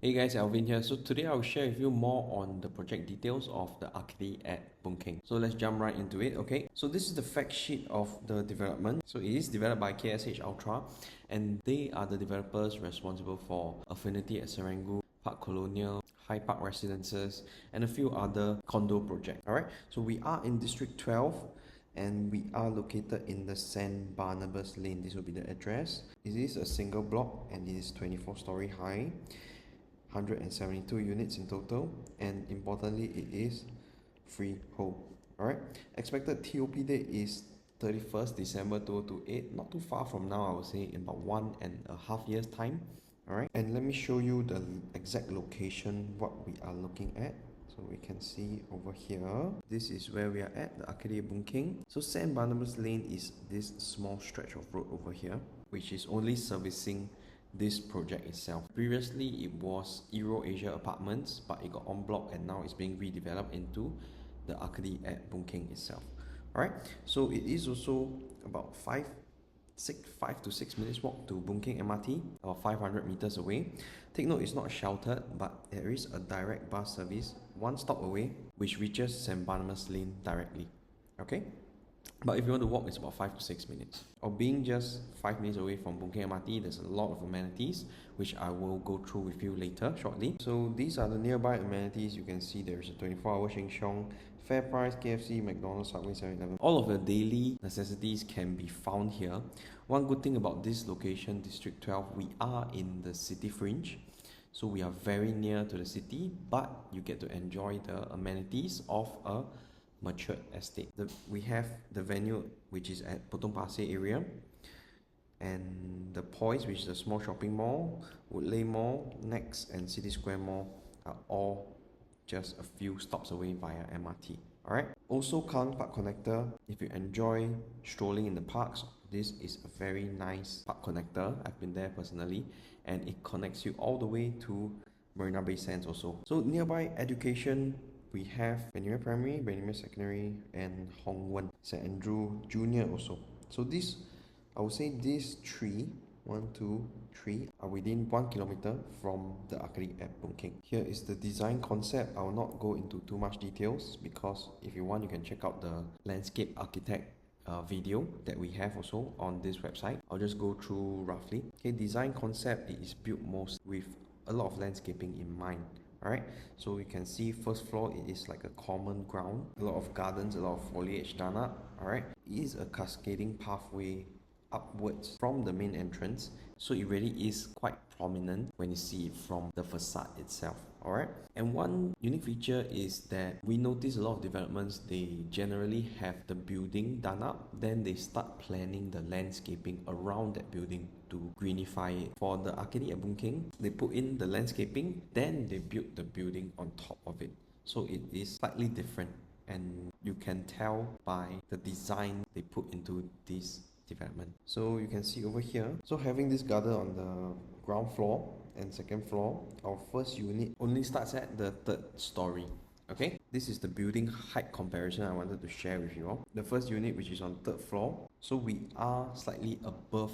Hey guys, Alvin here. So today I'll share with you more on the project details of the Arcady at Boon Keng. So let's jump right into it, okay? So this is the fact sheet of the development. So it is developed by KSH Ultra and they are the developers responsible for Affinity at Serangoon, Park Colonial, High Park Residences, and a few other condo projects. Alright, so we are in District 12 and we are located in the St. Barnabas Lane. This will be the address. It is a single block and it is 24-story high. 172 units in total, and importantly it is freehold. Alright, expected TOP date is 31st December 2028, not too far from now. I would say in about 1.5 years time. Alright, and let me show you the exact location what we are looking at. So we can see over here, this is where we are at, the Arcady Boon Keng. So St. Barnabas Lane is this small stretch of road over here, which is only servicing this project itself. Previously it was Euro Asia Apartments, but it got en bloc and now it's being redeveloped into the Arcady at Boon Keng itself. Alright, so it is also about 5 to 6 minutes walk to Boon Keng MRT, about 500 meters away. Take note, it's not sheltered, but there is a direct bus service one stop away which reaches St. Barnabas Lane directly. Okay, but if you want to walk, it's about 5 to 6 minutes. Or being just 5 minutes away from Boon Keng MRT, there's a lot of amenities which I will go through with you later shortly. So these are the nearby amenities. You can see there's a 24-hour Sheng Siong, FairPrice, KFC, McDonald's, Subway, 7-Eleven. All of the daily necessities can be found here. One good thing about this location, District 12, we are in the city fringe. So we are very near to the city, but you get to enjoy the amenities of a matured estate. We have the venue which is at Potong Pasir area, and the Poise, which is a small shopping mall, Woodleigh Mall, Next and City Square Mall are all just a few stops away via MRT. Alright, also Keng Park Connector. If you enjoy strolling in the parks, this is a very nice park connector. I've been there personally, and it connects you all the way to Marina Bay Sands also. So nearby education, we have Benjamin Primary, Benjamin Secondary, and Hong Wen St. Andrew Junior also. So this, I would say these three, 1, 2, 3, are within 1 kilometer from the Arcady at Boon Keng. Here is the design concept. I will not go into too much details because if you want, you can check out the landscape architect video that we have also on this website. I'll just go through roughly. Okay, design concept, it is built most with a lot of landscaping in mind. Alright, so you can see first floor, it is like a common ground, a lot of gardens, a lot of foliage done up. Alright, it is a cascading pathway upwards from the main entrance, so it really is quite prominent when you see it from the facade itself. Alright, and one unique feature is that we notice a lot of developments, they generally have the building done up, then they start planning the landscaping around that building to greenify it. For the Arcady at Boon Keng, they put in the landscaping, then they built the building on top of it. So it is slightly different, and you can tell by the design they put into this development. So you can see over here, so having this garden on the ground floor and second floor, our first unit only starts at the 3rd story. Okay, this is the building height comparison I wanted to share with you all. The first unit, which is on 3rd floor, so we are slightly above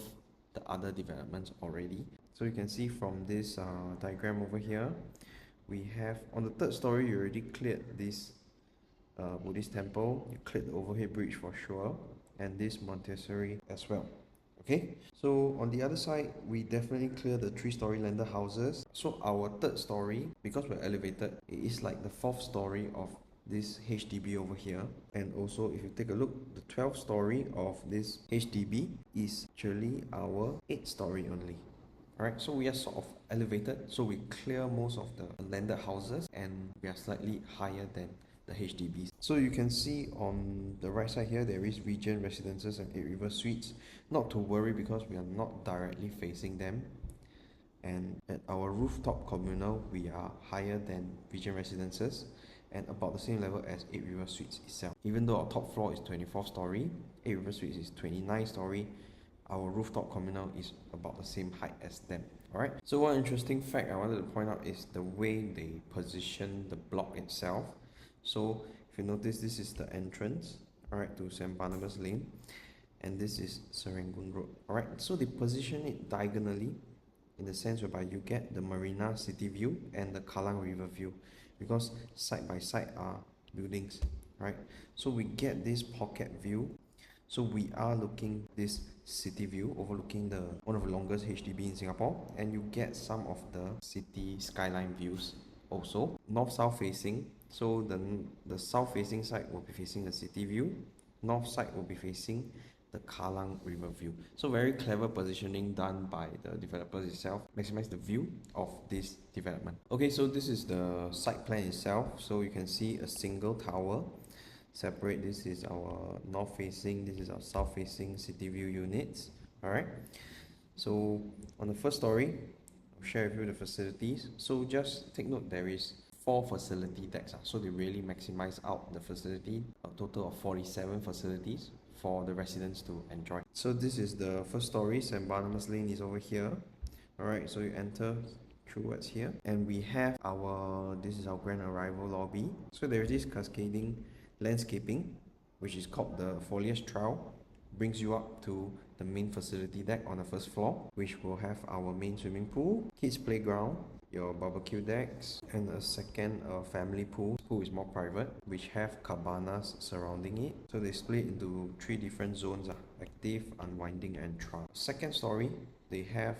the other developments already. So you can see from this diagram over here, we have on the 3rd story, you already cleared this Buddhist temple, you cleared the overhead bridge for sure, and this Montessori as well. Okay, so on the other side, we definitely clear the 3-story landed houses. So our 3rd story, because we're elevated, it is like the 4th story of this HDB over here. And also if you take a look, the 12th story of this HDB is actually our 8th story only. Alright, so we are sort of elevated, so we clear most of the landed houses and we are slightly higher than the HDBs. So you can see on the right side here, there is Regent Residences and 8 River Suites. Not to worry because we are not directly facing them. And at our rooftop communal, we are higher than Regent Residences and about the same level as 8 River Suites itself. Even though our top floor is 24 story, 8 River Suites is 29 story, our rooftop communal is about the same height as them. Alright, so one interesting fact I wanted to point out is the way they position the block itself. So if you notice, this is the entrance, alright, to St. Barnabas Lane, and this is Serangoon Road. Alright, so they position it diagonally in the sense whereby you get the Marina City view and the Kallang River view, because side by side are buildings, right? So we get this pocket view. So we are looking this city view overlooking the one of the longest HDB in Singapore, and you get some of the city skyline views also. North-south facing, so the south facing side will be facing the city view, north side will be facing the Kallang River view. So very clever positioning done by the developers itself, maximize the view of this development. Okay, so this is the site plan itself. So you can see a single tower separate. This is our north facing, this is our south facing city view units. Alright, so on the first story, I'll share with you the facilities. So just take note, there is 4 facility decks, so they really maximize out the facility, a total of 47 facilities for the residents to enjoy. So this is the first story, St. Barnabas Lane is over here. Alright, so you enter towards here, and we have this is our grand arrival lobby. So there is this cascading landscaping, which is called the foliage trail, brings you up to the main facility deck on the first floor, which will have our main swimming pool, kids playground, your barbecue decks, and a second family pool. Pool is more private, which have cabanas surrounding it. So they split into 3 different zones: active, unwinding, and trial. Second story, they have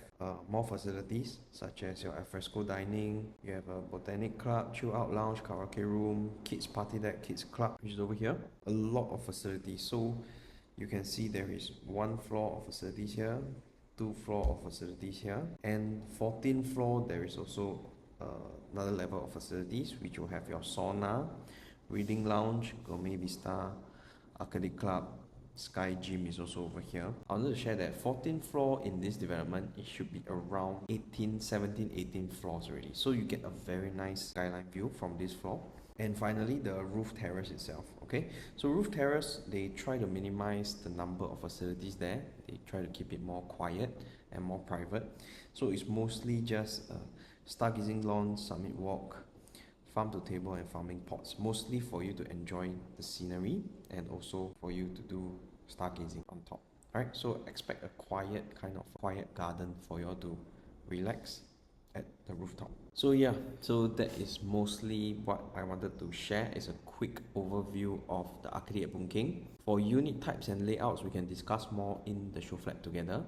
more facilities such as your alfresco dining, you have a botanic club, chill out lounge, karaoke room, kids party deck, kids club, which is over here. A lot of facilities. So you can see there is 1 floor of facilities here, 2 floor of facilities here, and 14th floor there is also another level of facilities, which will have your sauna, reading lounge, gourmet vista, Arcady club, Sky Gym is also over here. I wanted to share that 14th floor in this development, it should be around 17, 18 floors already. So you get a very nice skyline view from this floor. And finally, the roof terrace itself. Okay, so roof terrace, they try to minimize the number of facilities there. They try to keep it more quiet and more private. So it's mostly just stargazing lawn, summit walk, farm to table, and farming pots, mostly for you to enjoy the scenery and also for you to do stargazing on top. Alright, so expect a quiet garden for you all to relax at the rooftop. So yeah, so that is mostly what I wanted to share. Is a quick overview of the Arcady at Boon Keng. For unit types and layouts, we can discuss more in the show flat together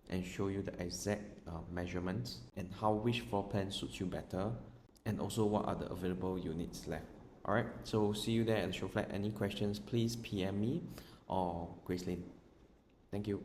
and show you the exact measurements and how which floor plan suits you better, and also what are the available units left. Alright, so see you there at the show flat. Any questions, please PM me or Grace Lane. Thank you.